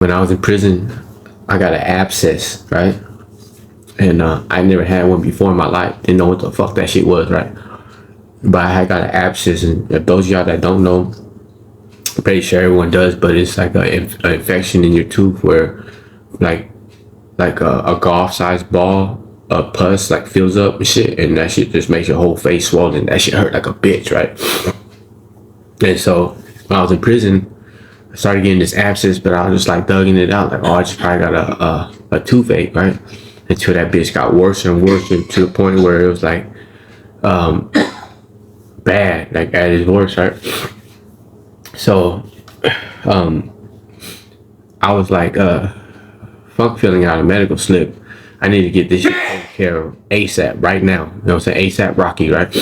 when I was in prison, I got an abscess, right? And I never had one before in my life. Didn't know what the fuck that shit was, right? But I had got an abscess, and if those of y'all that don't know, I'm pretty sure everyone does, but it's like an infection in your tooth where, like, a golf-sized ball of pus like fills up and shit, and that shit just makes your whole face swollen. That shit hurt like a bitch, right? And so when I was in prison, I started getting this abscess, but I was just like thugging it out, like, oh, I just probably got a toothache, right? Until that bitch got worse and worse, and to the point where it was like bad, like at its worst, right? So I was like fuck filling out a medical slip. I need to get this shit taken care of ASAP right now. You know what I'm saying? ASAP Rocky, right?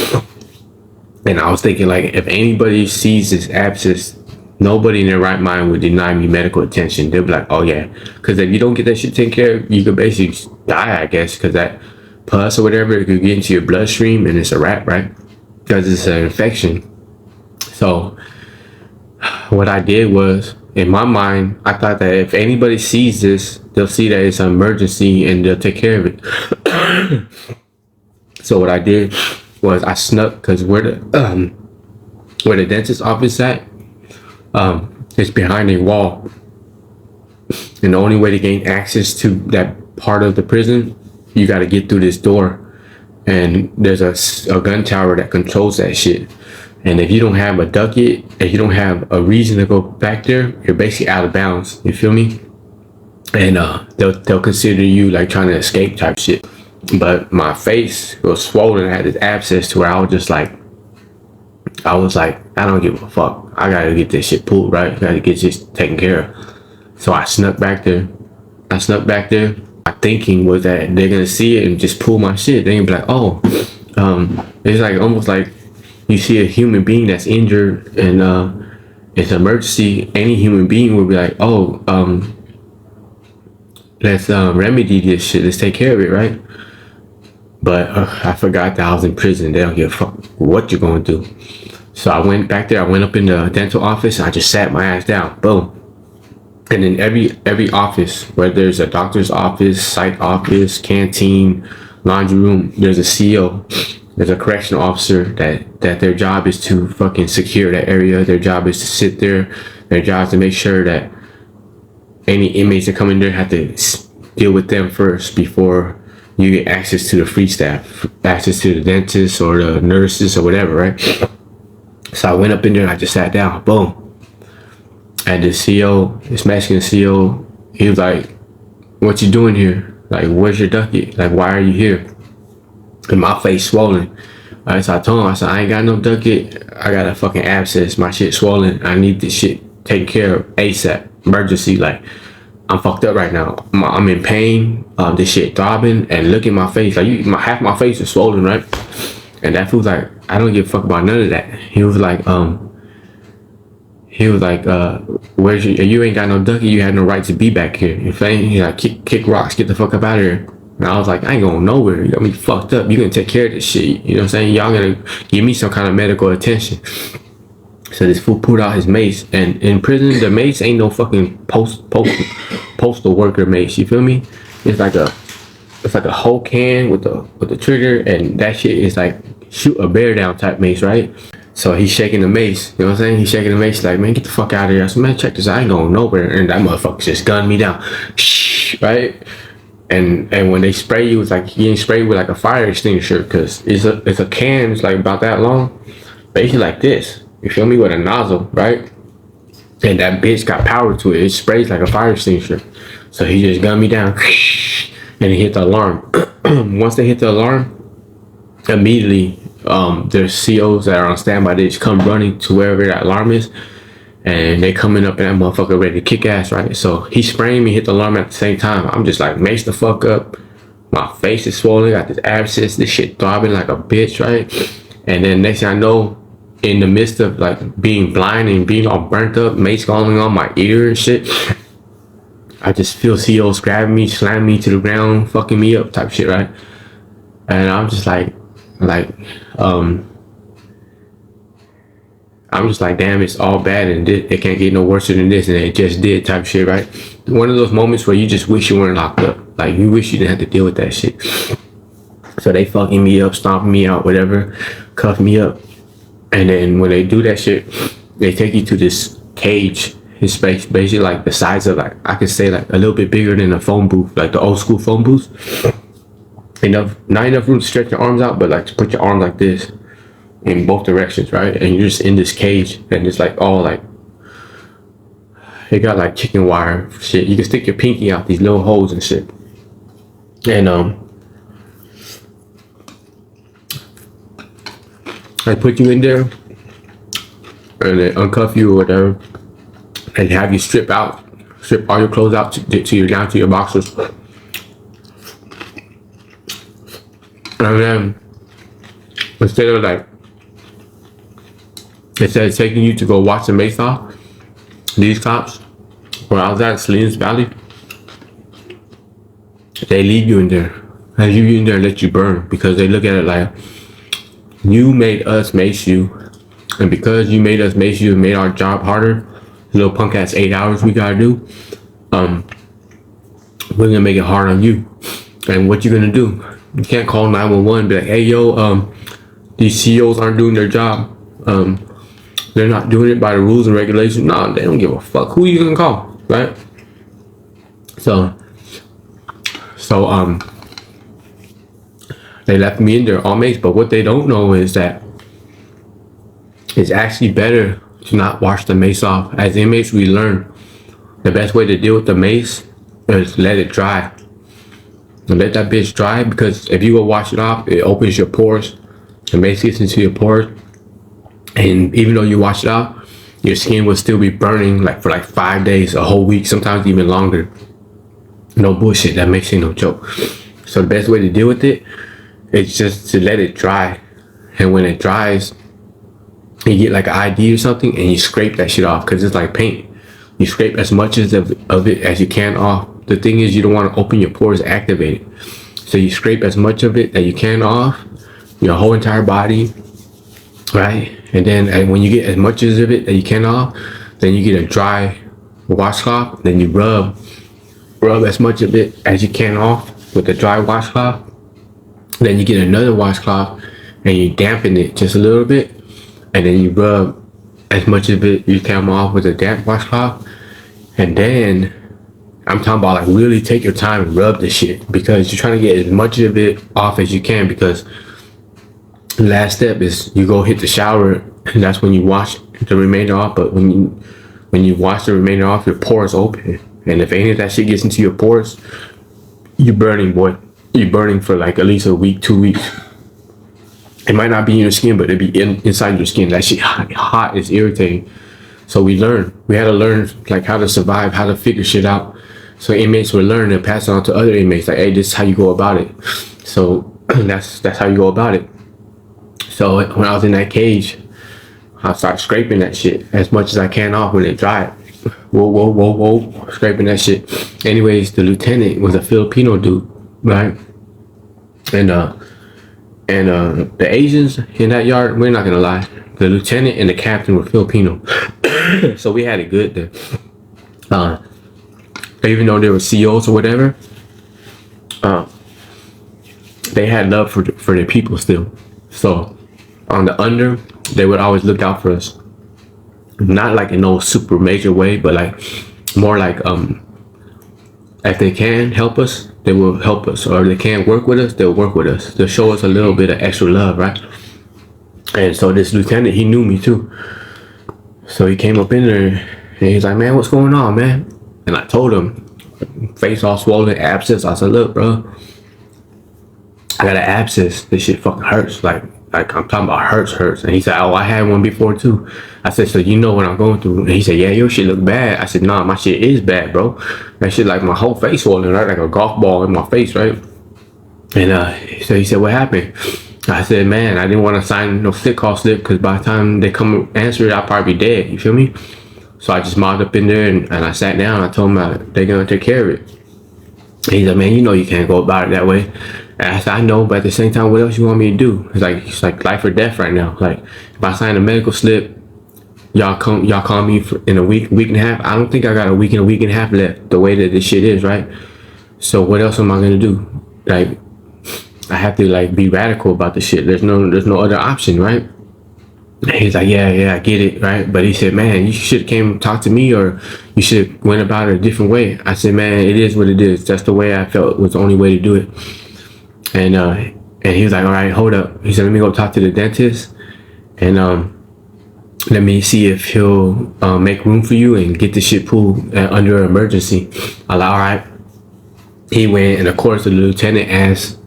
And I was thinking, like, if anybody sees this abscess, nobody in their right mind would deny me medical attention. They'll be like, oh yeah, because if you don't get that shit taken care of, you could basically die, I guess, because that pus or whatever, it could get into your bloodstream and it's a wrap, right? Because it's an infection. So what I did was, in my mind, I thought that if anybody sees this, they'll see that it's an emergency and they'll take care of it. So what I did was I snuck, because where the dentist office at, it's behind a wall, and the only way to gain access to that part of the prison, you got to get through this door, and there's a gun tower that controls that shit. And if you don't have a ducat, if you don't have a reason to go back there, you're basically out of bounds. You feel me? And they'll consider you like trying to escape type shit. But my face was swollen. I had this abscess to where I was like, I don't give a fuck. I gotta get this shit pulled, right? I gotta get this taken care of. So I snuck back there. My thinking was that they're gonna see it and just pull my shit. They're gonna be like, oh, it's like almost like you see a human being that's injured and it's an emergency. Any human being would be like, oh, let's remedy this shit. Let's take care of it, right? But I forgot that I was in prison. They don't give a fuck what you're going to do. So I went back there. I went up in the dental office. And I just sat my ass down. Boom. And in every office, whether there's a doctor's office, psych office, canteen, laundry room, there's a CO. There's a correctional officer that their job is to fucking secure that area. Their job is to sit there. Their job is to make sure that any inmates that come in there have to deal with them first before you get access to the free staff, access to the dentist or the nurses or whatever, right? So I went up in there and I just sat down. Boom. And the CO, this Mexican CO, he was like, what you doing here? Like, where's your ducat? Like, why are you here? And my face swollen. Alright, so I told him, I said, I ain't got no ducat. I got a fucking abscess. My shit swollen. I need this shit taken care of ASAP. Emergency. Like, I'm fucked up right now. I'm in pain. This shit throbbing, and look at my face. Like, half my face is swollen, right? And that fool's like, I don't give a fuck about none of that. He was like, where's you ain't got no ducky. You had no right to be back here. If ain't, he's like, kick rocks, get the fuck up out of here. And I was like, I ain't going nowhere. You got me fucked up. You gonna take care of this shit. You know what I'm saying? Y'all gonna give me some kind of medical attention. So this fool pulled out his mace, and in prison, the mace ain't no fucking postal worker mace. You feel me? It's like a whole can with the trigger, and that shit is like shoot a bear down type mace, right? So he's shaking the mace. You know what I'm saying? He's shaking the mace like, man, get the fuck out of here. I said, man, check this out. I ain't going nowhere. And that motherfucker just gunned me down. Shh, right? And when they spray you, it's like you ain't sprayed with like a fire extinguisher, because it's a can. It's like about that long, basically like this. You feel me? With a nozzle, right? And that bitch got power to it. It sprays like a fire extinguisher. So he just gunned me down, and he hit the alarm. Once they hit the alarm, immediately there's COs that are on standby. They just come running to wherever that alarm is, and they coming up and that motherfucker ready to kick ass, right? So he spraying me, hit the alarm at the same time. I'm just like maced the fuck up. My face is swollen, got this abscess, this shit throbbing like a bitch, right? And then next thing I know, in the midst of like being blind and being all burnt up, mace going on my ear and shit, I just feel COs grabbing me, slamming me to the ground, fucking me up type shit, right? And I'm just like, I'm just like, damn, it's all bad, and it can't get no worse than this, and it just did type shit, right? one of those moments where you just wish you weren't locked up. Like, you wish you didn't have to deal with that shit. So they fucking me up, stomping me out, whatever, cuff me up. And then when they do that shit, they take you to this cage. It's basically like the size of, like, I could say like a little bit bigger than a phone booth, like the old school phone booths. Not enough room to stretch your arms out, but like to put your arm like this in both directions, right? And you're just in this cage, and it's like all like, it got like chicken wire shit. You can stick your pinky out these little holes and shit. And I put you in there, and they uncuff you or whatever, and have you strip all your clothes out to your down to your boxers. And then instead of taking you to go watch the mace off, these cops, where I was at Salinas Valley, they leave you in there. They leave you in there and let you burn, because they look at it like, you made us mace you, and because you made us mace you and made our job harder, little punk ass 8 hours we gotta do, we're gonna make it hard on you. And what you gonna do? You can't call 911 and be like, hey yo, these CEOs aren't doing their job. They're not doing it by the rules and regulations. No, they don't give a fuck. Who you gonna call, right? So they left me in there all mace, but what they don't know is that it's actually better to not wash the mace off. As inmates, we learn the best way to deal with the mace is let it dry. And let that bitch dry, because if you go wash it off, it opens your pores. The mace gets into your pores, and even though you wash it off, your skin will still be burning like for like 5 days, a whole week, sometimes even longer. No bullshit, that makes it no joke. So the best way to deal with it is just to let it dry. And when it dries, you get like an ID or something, and you scrape that shit off, because it's like paint. You scrape as much of it as you can off. The thing is, you don't want to open your pores, activate it. So you scrape as much of it that you can off, your whole entire body, right? And then when you get as much of it that you can off, then you get a dry washcloth. Then you rub as much of it as you can off with the dry washcloth. Then you get another washcloth and you dampen it just a little bit, and then you rub as much of it you can off with a damp washcloth. And then I'm talking about like really take your time and rub the shit, because you're trying to get as much of it off as you can, because the last step is you go hit the shower, and that's when you wash the remainder off. But when you wash the remainder off, your pores open, and if any of that shit gets into your pores, you're burning, boy. You're burning for like at least a week, 2 weeks. It might not be in your skin, but it'd be inside your skin. That shit hot is irritating. So we had to learn like how to survive, how to figure shit out. So inmates would learn and pass it on to other inmates. Like, hey, this is how you go about it. So that's how you go about it. So when I was in that cage, I started scraping that shit as much as I can off when it dried. Whoa, scraping that shit. Anyways, the lieutenant was a Filipino dude, right? And the Asians in that yard, we're not gonna lie, the lieutenant and the captain were Filipino. So we had it good there. Even though they were CEOs or whatever, they had love for their people still. So on the under, they would always look out for us. Not like in no super major way, but like more like if they can help us, they will help us. Or if they can't work with us, they'll work with us. They'll show us a little bit of extra love, right? And so this lieutenant, he knew me too. So he came up in there and he's like, man, what's going on, man? And I told him, face all swollen, abscess. I said, look, bro, I got an abscess. This shit fucking hurts. Like I'm talking about hurts. And he said, oh, I had one before too. I said, so you know what I'm going through? And he said, yeah, your shit look bad. I said, nah, my shit is bad, bro. That shit like my whole face swollen, right? Like a golf ball in my face, right? And so he said, what happened? I said, man, I didn't want to sign no sick call slip, because by the time they come answer it, I'll probably be dead. You feel me? So I just mopped up in there and I sat down. I told him they're going to take care of it. And he's like, man, you know you can't go about it that way. And I said, I know, but at the same time, what else you want me to do? It's like life or death right now. Like, if I sign a medical slip, y'all call me in a week and a half. I don't think I got a week and a half left. The way that this shit is, right? So what else am I gonna do? Like, I have to like be radical about the shit. There's no other option, right? And he's like, yeah, I get it, right? But he said, man, you should have came talk to me, or you should have went about it a different way. I said, man, it is what it is. That's the way I felt was the only way to do it. And he was like, all right, hold up. He said, let me go talk to the dentist, and let me see if he'll make room for you and get the shit pulled under emergency. I was like, all right. He went, and of course the lieutenant asked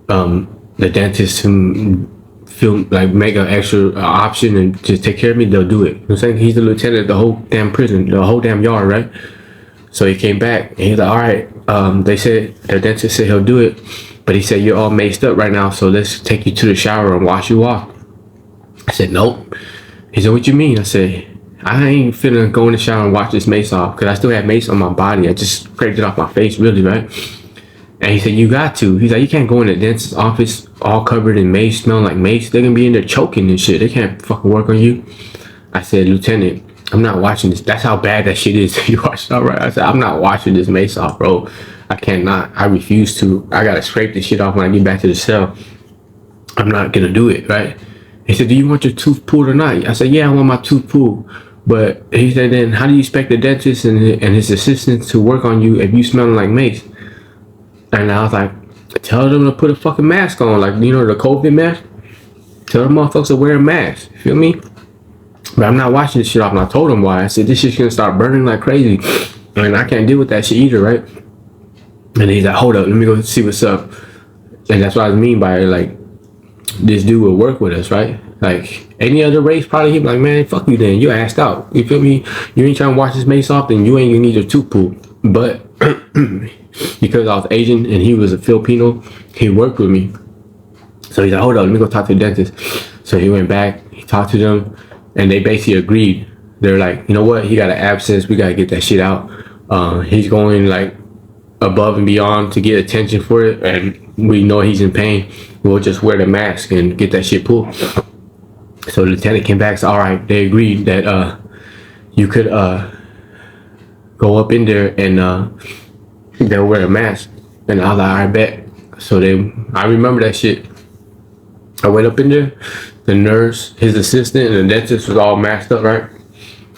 the dentist to make an extra option and just take care of me. They'll do it. You know what I'm saying? He's the lieutenant of the whole damn prison, the whole damn yard, right? So he came back and he's like, all right, they said, the dentist said he'll do it, but he said, you're all maced up right now, so let's take you to the shower and wash you off. I said, nope. He said, what you mean? I said, I ain't finna go in the shower and wash this mace off, because I still have mace on my body. I just scraped it off my face, really, right? And he said, you got to. He's like, you can't go in the dentist's office all covered in mace, smelling like mace. They're gonna be in there choking and shit. They can't fucking work on you. I said, Lieutenant, I'm not watching this. That's how bad that shit is. You watch it, all right? I said, I'm not watching this mace off, bro. I cannot. I refuse to. I gotta scrape this shit off when I get back to the cell. I'm not gonna do it, right? He said, do you want your tooth pulled or not? I said, yeah, I want my tooth pulled. But he said, then how do you expect the dentist and his assistants to work on you if you smelling like mace? And I was like, tell them to put a fucking mask on, like, you know, the COVID mask. Tell them motherfuckers to wear a mask. You feel me? But I'm not watching this shit off. And I told him why. I said, this shit's gonna start burning like crazy, and I can't deal with that shit either, right? And he's like, hold up, let me go see what's up. And that's what I mean by, like, this dude will work with us, right? Like, any other race, probably he'd be like, man, fuck you then. You assed out. You feel me? You ain't trying to wash this mace off, then you ain't gonna need your tooth pulled. But because I was Asian and he was a Filipino, he worked with me. So he's like, hold on, let me go talk to the dentist. So he went back, he talked to them, and they basically agreed. They're like, you know what? He got an abscess. We got to get that shit out. He's going like above and beyond to get attention for it. And we know he's in pain. We'll just wear the mask and get that shit pulled. So the lieutenant came back and said, all right, they agreed that you could go up in there and they'll wear a mask. And I was like, I bet. So I remember that shit. I went up in there, the nurse, his assistant, and the dentist was all masked up, right?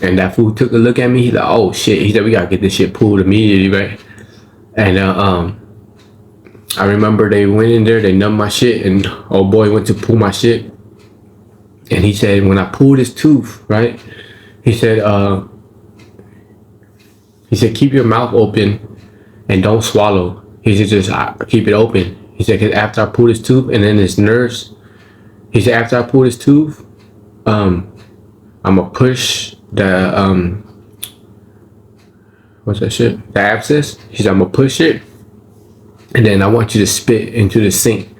And that fool took a look at me. He's like, oh shit. He said, we gotta get this shit pulled immediately, right? And I remember they went in there, they numbed my shit, and old boy went to pull my shit. And he said, when I pulled his tooth, right? He said, keep your mouth open and don't swallow. He said, just keep it open. He said, cause after I pulled his tooth, and then this nurse, he said, after I pulled his tooth, I'm gonna push the, what's that shit? The abscess. He said, I'm gonna push it, and then I want you to spit into the sink.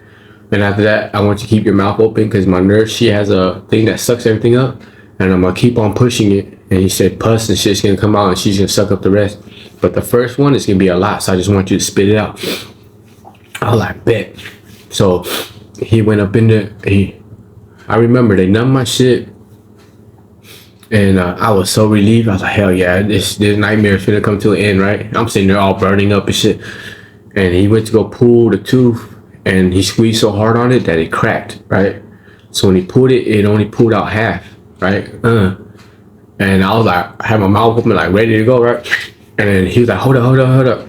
And after that, I want you to keep your mouth open, because my nurse, she has a thing that sucks everything up, and I'm gonna keep on pushing it. And he said, pus and shit's gonna come out, and she's gonna suck up the rest. But the first one is gonna be a lot, so I just want you to spit it out. I was like, bet. So he went up in there. I remember they numbed my shit, and I was so relieved. I was like, hell yeah, this nightmare is finna come to an end, right? I'm sitting there all burning up and shit. And he went to go pull the tooth, and he squeezed so hard on it that it cracked, right? So when he pulled it, it only pulled out half, right? And I was like, I had my mouth open, like ready to go, right? And then he was like, hold up.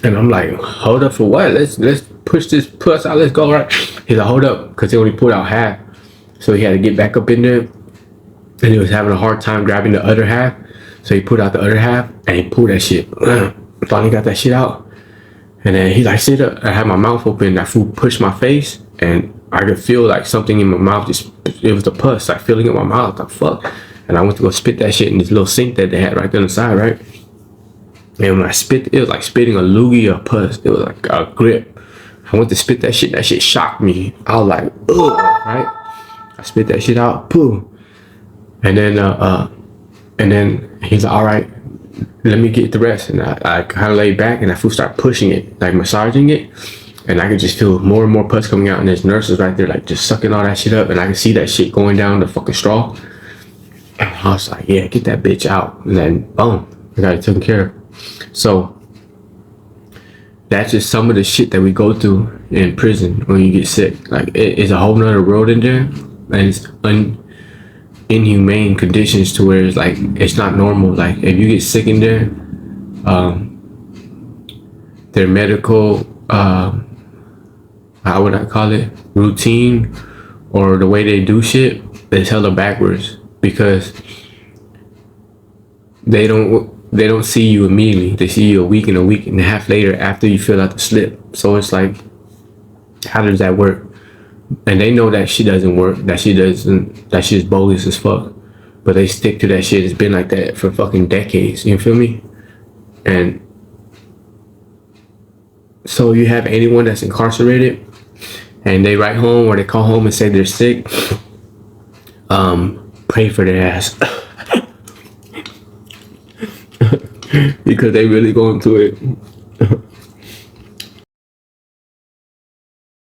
And I'm like, hold up for what? Let's push this pus out, let's go, right? He's like, hold up, because he only pulled out half. So he had to get back up in there, and he was having a hard time grabbing the other half. So he pulled out the other half, and he pulled that shit. Finally got that shit out. And then he's like, sit up. I had my mouth open, that fool pushed my face, and I could feel like something in my mouth, it was the pus, like filling up my mouth, like fuck. And I went to go spit that shit in this little sink that they had right there on the side, right? And when I spit, it was like spitting a loogie or pus. It was like a grip. I went to spit that shit shocked me. I was like, ugh, right? I spit that shit out, poo. And then he's like, all right, let me get the rest. And I kind of laid back, and I start pushing it, like massaging it. And I could just feel more and more pus coming out. And there's nurses right there, like just sucking all that shit up. And I could see that shit going down the fucking straw. And I was like, yeah, get that bitch out. And then boom, I got it taken care of. So that's just some of the shit that we go through in prison when you get sick. Like it's a whole nother world in there, and it's inhumane conditions to where it's like it's not normal. Like if you get sick in there, their medical how would I call it, routine or the way they do shit is hella backwards because they don't see you immediately. They see you a week and a half later after you fill out the slip. So it's like, how does that work? And they know that shit doesn't work. That shit's bogus as fuck. But they stick to that shit. It's been like that for fucking decades. You feel me? And so you have anyone that's incarcerated and they write home or they call home and say they're sick, pray for their ass. Because they really going through it.